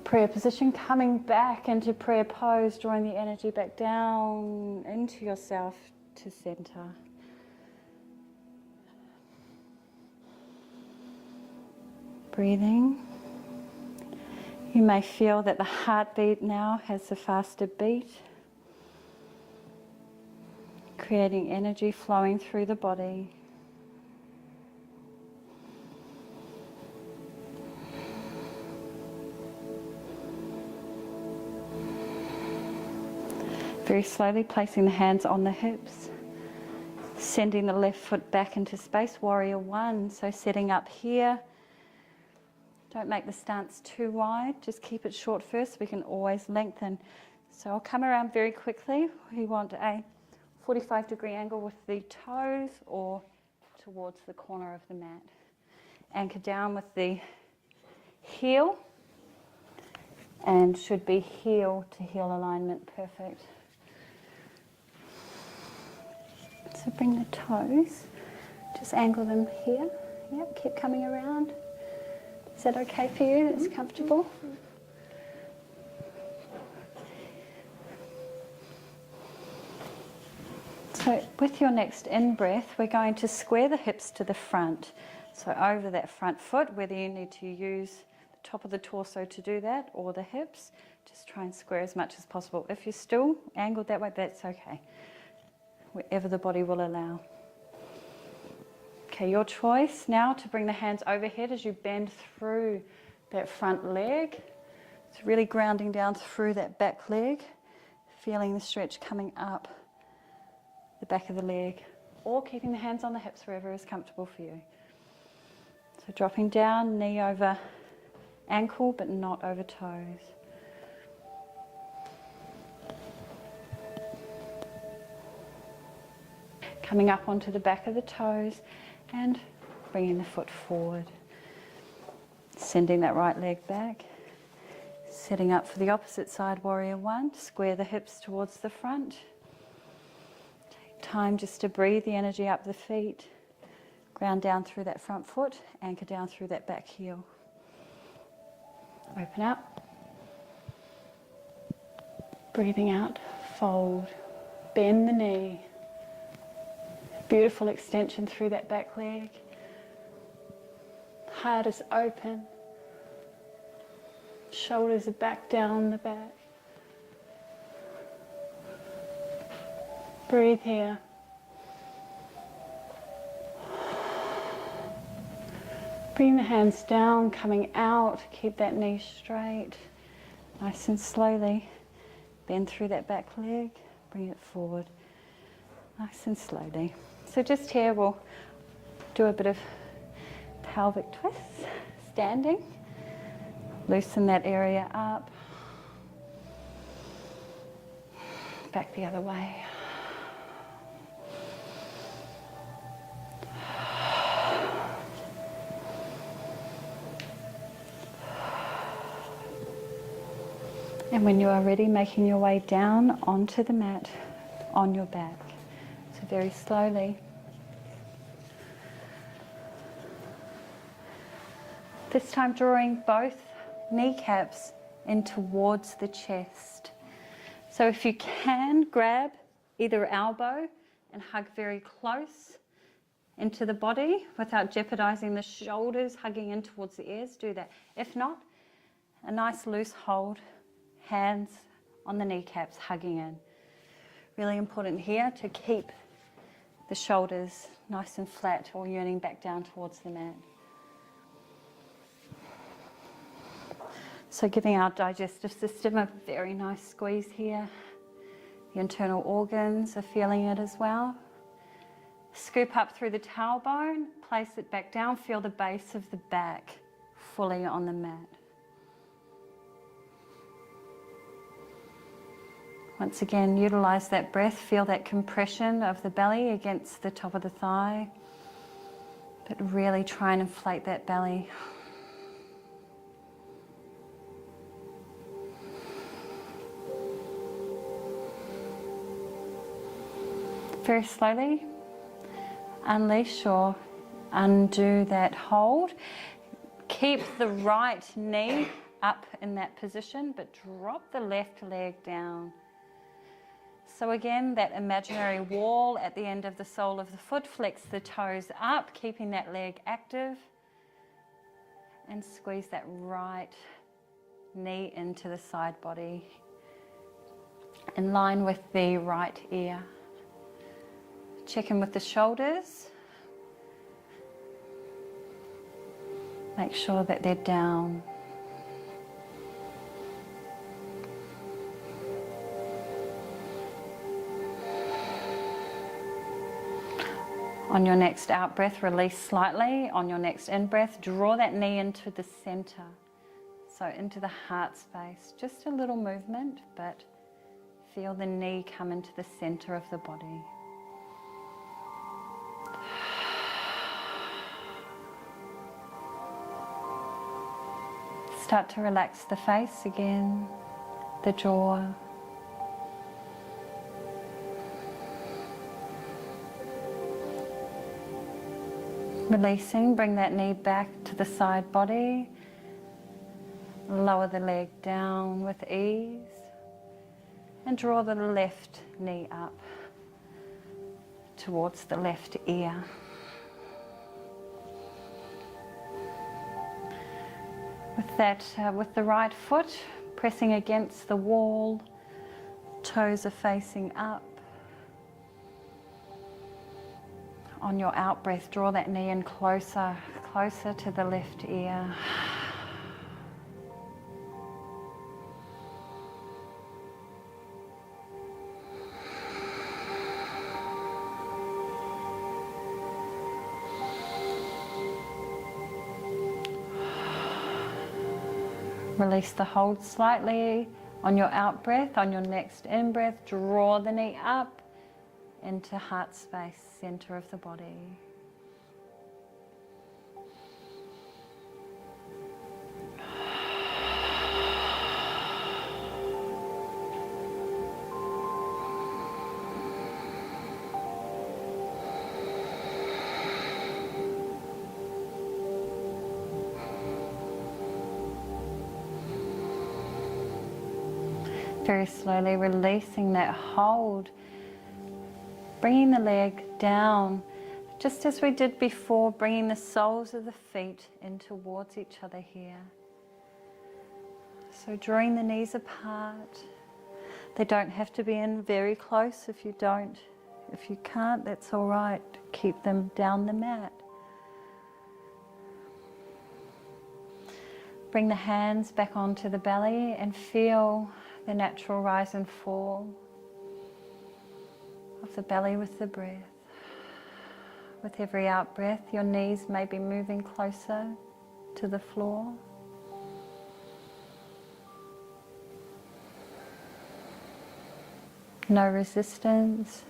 Prayer position, coming back into prayer pose, drawing the energy back down into yourself to center. Breathing. You may feel that the heartbeat now has a faster beat, creating energy flowing through the body. Very slowly placing the hands on the hips, sending the left foot back into space, warrior one. So setting up here. Don't make the stance too wide, just keep it short first. We can always lengthen. So I'll come around very quickly. We want a 45-degree angle with the toes or towards the corner of the mat. Anchor down with the heel and should be heel to heel alignment, perfect. So bring the toes, just angle them here. Yep, keep coming around. Is that okay for you? That's comfortable? So with your next in-breath, we're going to square the hips to the front. So over that front foot, whether you need to use the top of the torso to do that or the hips, just try and square as much as possible. If you're still angled that way, that's okay. Wherever the body will allow. Okay, your choice now to bring the hands overhead as you bend through that front leg. It's really grounding down through that back leg, feeling the stretch coming up the back of the leg, or keeping the hands on the hips wherever is comfortable for you. So dropping down, knee over ankle, but not over toes. Coming up onto the back of the toes and bringing the foot forward. Sending that right leg back. Setting up for the opposite side, warrior one. Square the hips towards the front. Take time just to breathe the energy up the feet. Ground down through that front foot, anchor down through that back heel. Open up. Breathing out, fold. Bend the knee. Beautiful extension through that back leg. Heart is open. Shoulders are back down the back. Breathe here. Bring the hands down, coming out. Keep that knee straight. Nice and slowly. Bend through that back leg. Bring it forward. Nice and slowly. So just here we'll do a bit of pelvic twists, standing. Loosen that area up. Back the other way. And when you are ready, making your way down onto the mat on your back. So very slowly. This time drawing both kneecaps in towards the chest. So if you can, grab either elbow and hug very close into the body without jeopardizing the shoulders, hugging in towards the ears, do that. If not, a nice loose hold, hands on the kneecaps, hugging in. Really important here to keep the shoulders nice and flat or yearning back down towards the mat. So giving our digestive system a very nice squeeze here. The internal organs are feeling it as well. Scoop up through the tailbone, place it back down, feel the base of the back fully on the mat. Once again, utilize that breath, feel that compression of the belly against the top of the thigh, but really try and inflate that belly. Very slowly, unleash or undo that hold. Keep the right knee up in that position, but drop the left leg down. So again, that imaginary wall at the end of the sole of the foot, flex the toes up, keeping that leg active, and squeeze that right knee into the side body, in line with the right ear. Check in with the shoulders. Make sure that they're down. On your next out breath, release slightly. On your next in breath, draw that knee into the center. So into the heart space. Just a little movement, but feel the knee come into the center of the body. Start to relax the face again, the jaw. Releasing, bring that knee back to the side body. Lower the leg down with ease. And draw the left knee up. towards the left ear. With that, with the right foot pressing against the wall, toes are facing up. On your out breath, draw that knee in closer, closer to the left ear. Release the hold slightly on your out breath. On your next in breath, draw the knee up into heart space, center of the body. Very slowly releasing that hold, bringing the leg down, just as we did before, bringing the soles of the feet in towards each other here. So drawing the knees apart. They don't have to be in very close if you don't. If you can't, that's all right. Keep them down the mat. Bring the hands back onto the belly and feel the natural rise and fall of the belly with the breath. With every out breath, your knees may be moving closer to the floor. No resistance.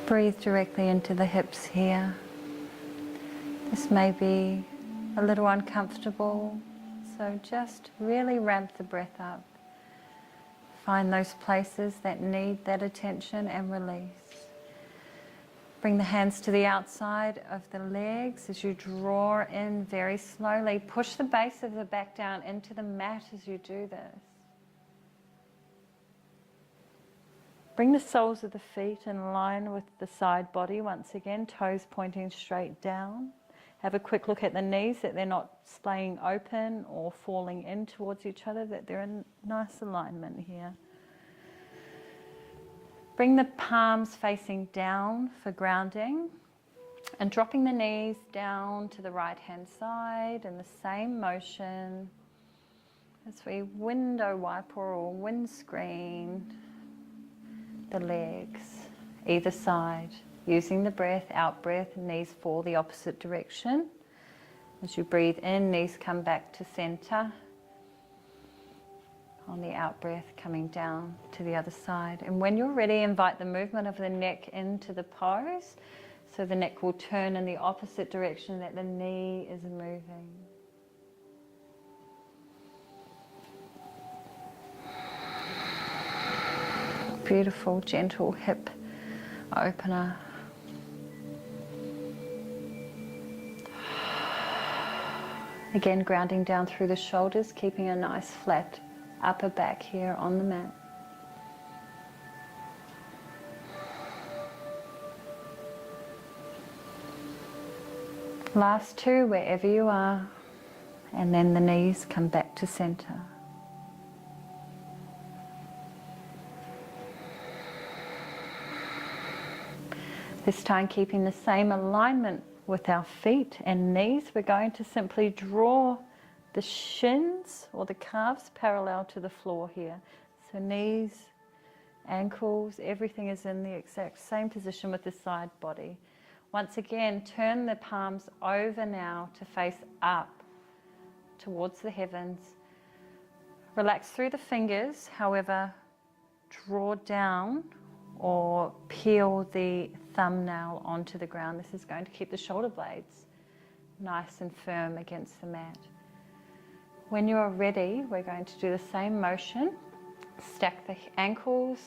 Breathe directly into the hips here. This may be a little uncomfortable, so just really ramp the breath up. Find those places that need that attention and release. Bring the hands to the outside of the legs as you draw in very slowly. Push the base of the back down into the mat as you do this. Bring the soles of the feet in line with the side body once again, toes pointing straight down. Have a quick look at the knees, that they're not splaying open or falling in towards each other, that they're in nice alignment here. Bring the palms facing down for grounding and dropping the knees down to the right hand side in the same motion as we window wiper or windscreen the legs either side, using the breath, out breath, knees fall the opposite direction. As you breathe in, knees come back to center. On the out breath, coming down to the other side. And when you're ready, invite the movement of the neck into the pose, so the neck will turn in the opposite direction that the knee is moving. Beautiful, gentle hip opener. Again, grounding down through the shoulders, keeping a nice flat upper back here on the mat. Last two, wherever you are, and then the knees come back to center. This time keeping the same alignment with our feet and knees, we're going to simply draw the shins or the calves parallel to the floor here. So knees, ankles, everything is in the exact same position with the side body. Once again, turn the palms over now to face up towards the heavens. Relax through the fingers, however, draw down or peel the thumbnail onto the ground. This is going to keep the shoulder blades nice and firm against the mat. When you are ready, we're going to do the same motion. Stack the ankles,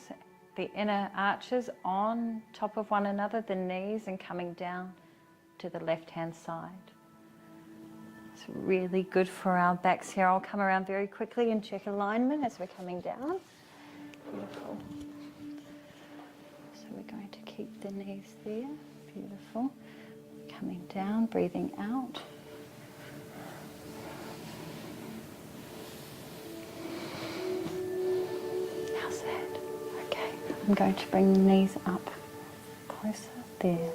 the inner arches on top of one another, the knees, and coming down to the left-hand side. It's really good for our backs here. I'll come around very quickly and check alignment as we're coming down. Beautiful. So we're going to keep the knees there. Beautiful. Coming down, breathing out. How's that? Okay. I'm going to bring the knees up closer. There.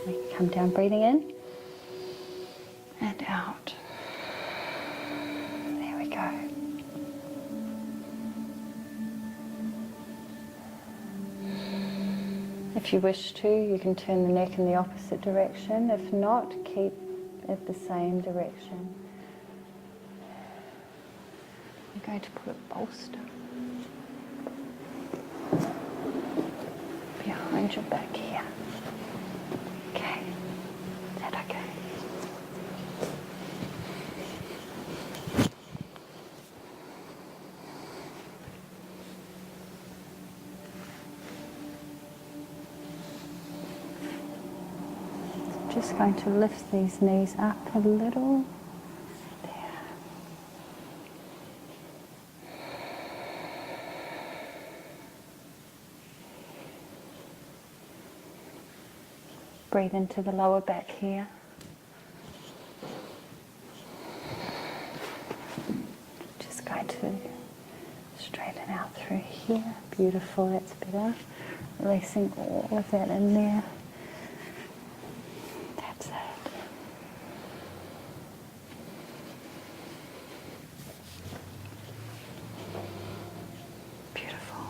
We can come down, breathing in and out. There we go. If you wish to, you can turn the neck in the opposite direction. If not, keep it the same direction. I'm going to put a bolster behind your back here. Okay, is that okay? Just going to lift these knees up a little. There. Breathe into the lower back here. Just going to straighten out through here. Beautiful, that's better. Releasing all of that in there. That's it. Beautiful.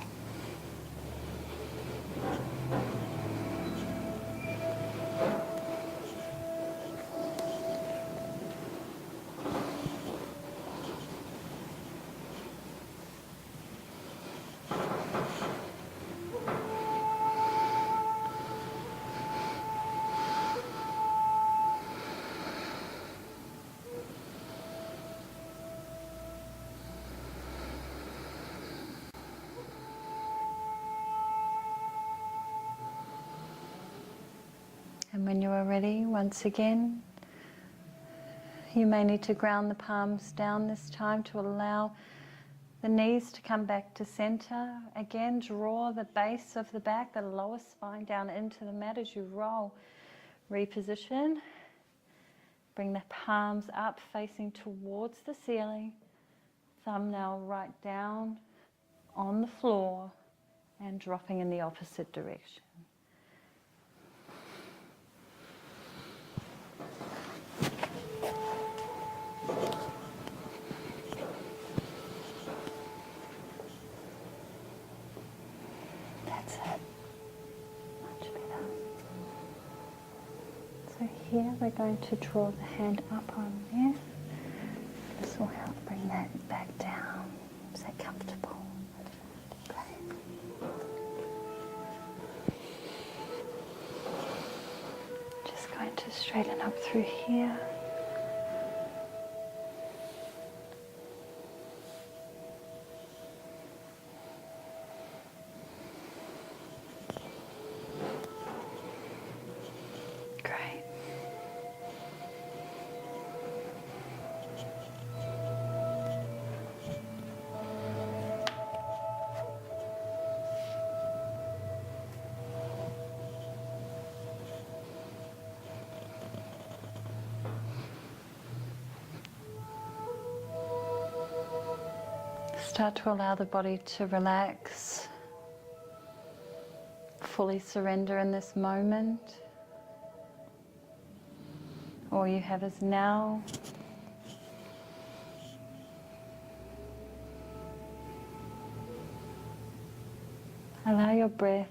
And when you are ready, once again, you may need to ground the palms down this time to allow the knees to come back to center. Again, draw the base of the back, the lower spine down into the mat as you roll. Reposition. Bring the palms up, facing towards the ceiling. Thumbnail right down on the floor and dropping in the opposite direction. That's it. Much better. So here we're going to draw the hand up on there. This will help bring that back down. Is that comfortable? Okay. Just going to straighten up through here. Great. Start to allow the body to relax, fully surrender in this moment. All you have is now. Allow your breath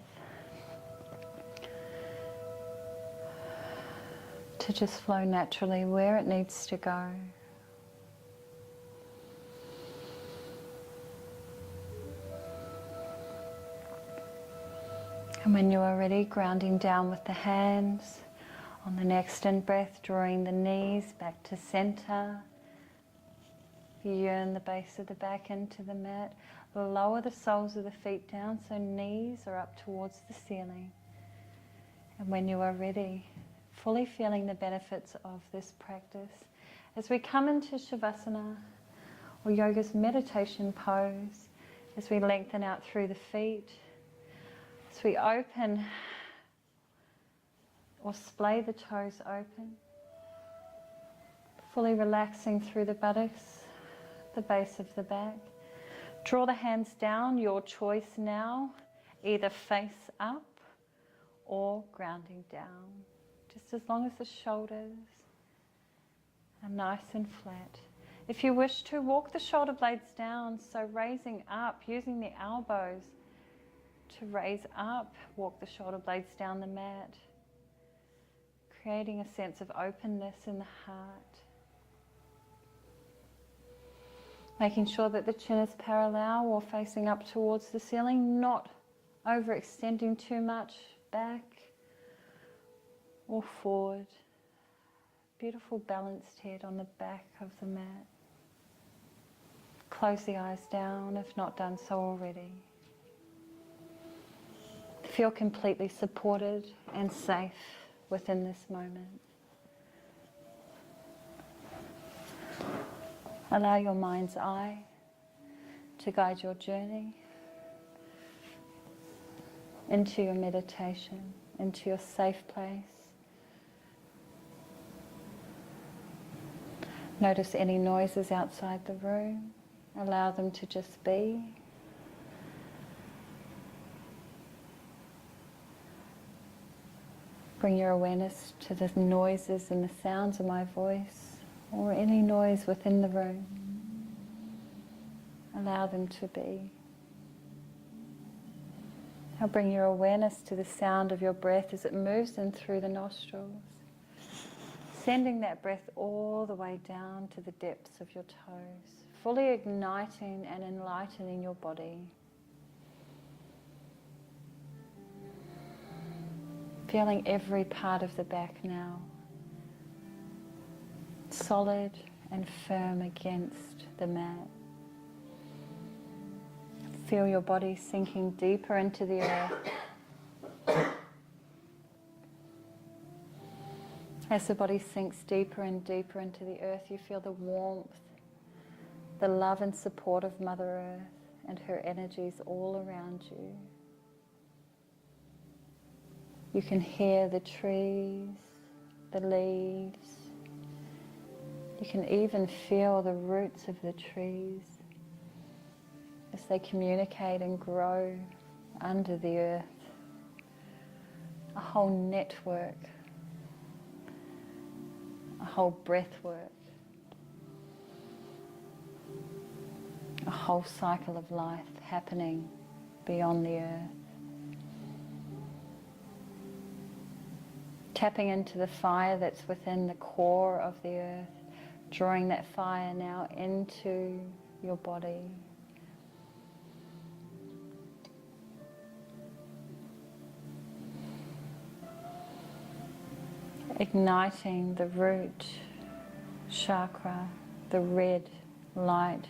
to just flow naturally where it needs to go. And when you are ready, grounding down with the hands On the next in-breath, drawing the knees back to center. Yearn the base of the back into the mat. Lower the soles of the feet down so knees are up towards the ceiling. And when you are ready, fully feeling the benefits of this practice, as we come into Shavasana, or yoga's meditation pose, as we lengthen out through the feet, as we open or splay the toes open, fully relaxing through the buttocks, the base of the back. Draw the hands down, your choice now, either face up or grounding down, just as long as the shoulders are nice and flat. If you wish to, walk the shoulder blades down, so raising up, using the elbows to raise up, walk the shoulder blades down the mat, creating a sense of openness in the heart. Making sure that the chin is parallel or facing up towards the ceiling, not overextending too much back or forward. Beautiful balanced head on the back of the mat. Close the eyes down if not done so already. Feel completely supported and safe within this moment. Allow your mind's eye to guide your journey into your meditation, into your safe place. Notice any noises outside the room. Allow them to just be. Bring your awareness to the noises and the sounds of my voice, or any noise within the room. Allow them to be. Now bring your awareness to the sound of your breath as it moves in through the nostrils, sending that breath all the way down to the depths of your toes, fully igniting and enlightening your body. Feeling every part of the back now, solid and firm against the mat. Feel your body sinking deeper into the earth. As the body sinks deeper and deeper into the earth, you feel the warmth, the love and support of Mother Earth and her energies all around you. You can hear the trees, the leaves. You can even feel the roots of the trees as they communicate and grow under the earth. A whole network, a whole breathwork, a whole cycle of life happening beyond the earth. Tapping into the fire that's within the core of the earth, drawing that fire now into your body. Igniting the root chakra, the red light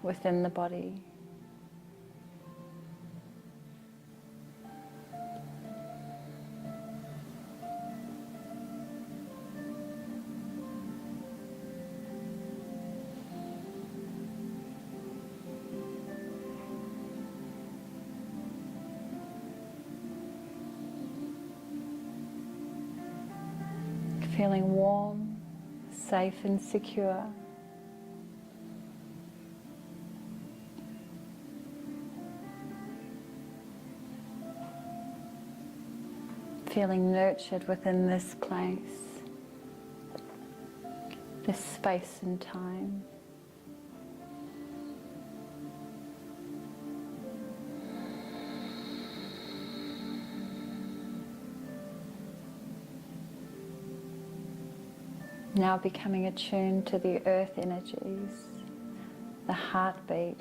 within the body. Feeling warm, safe and secure. Feeling nurtured within this place, this space and time. Now becoming attuned to the earth energies, the heartbeat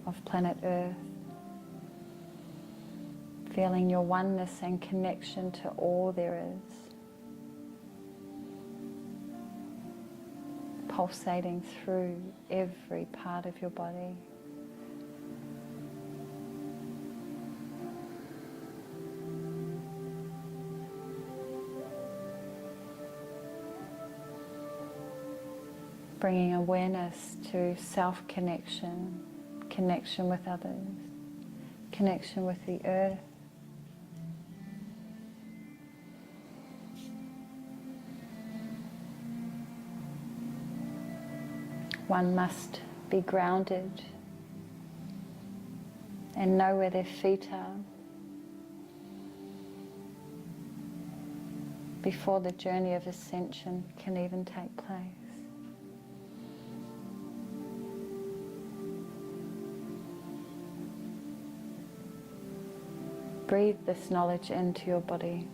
of planet Earth. Feeling your oneness and connection to all there is. pulsating through every part of your body. Bringing awareness to self-connection, connection with others, connection with the earth. One must be grounded and know where their feet are before the journey of ascension can even take place. Breathe this knowledge into your body.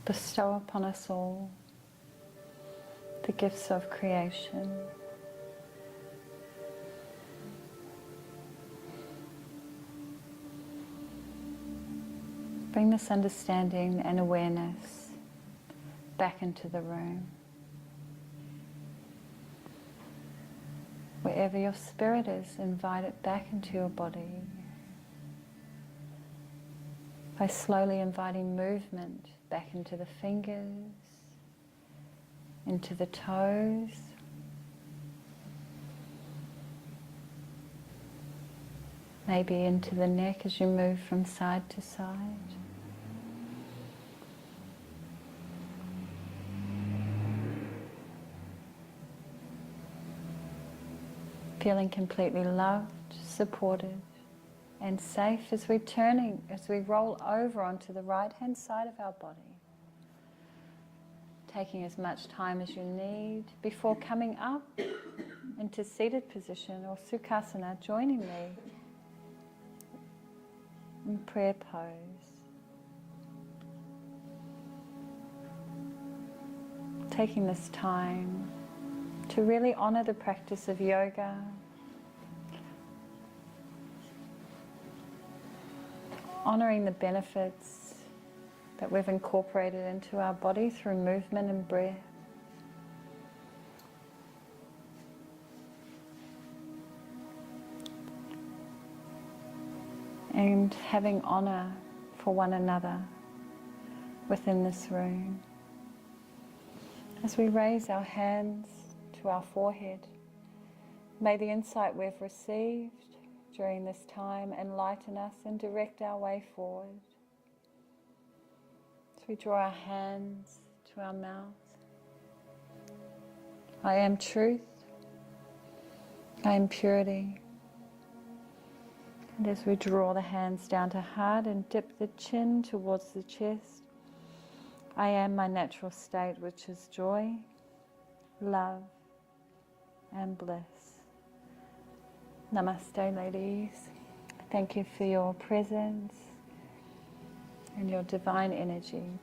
Bestow upon us all the gifts of creation. Bring this understanding and awareness back into the room. Wherever your spirit is, invite it back into your body by slowly inviting movement back into the fingers, into the toes, maybe into the neck as you move from side to side. Feeling completely loved, supported, and safe as we roll over onto the right-hand side of our body. Taking as much time as you need before coming up into seated position or Sukhasana, joining me in prayer pose. Taking this time to really honor the practice of yoga, honoring the benefits that we've incorporated into our body through movement and breath. And having honor for one another within this room. As we raise our hands to our forehead, may the insight we've received during this time enlighten us and direct our way forward. As we draw our hands to our mouth. I am truth. I am purity. And as we draw the hands down to heart and dip the chin towards the chest, I am my natural state, which is joy, love, and bliss. Namaste, ladies. Thank you for your presence and your divine energies.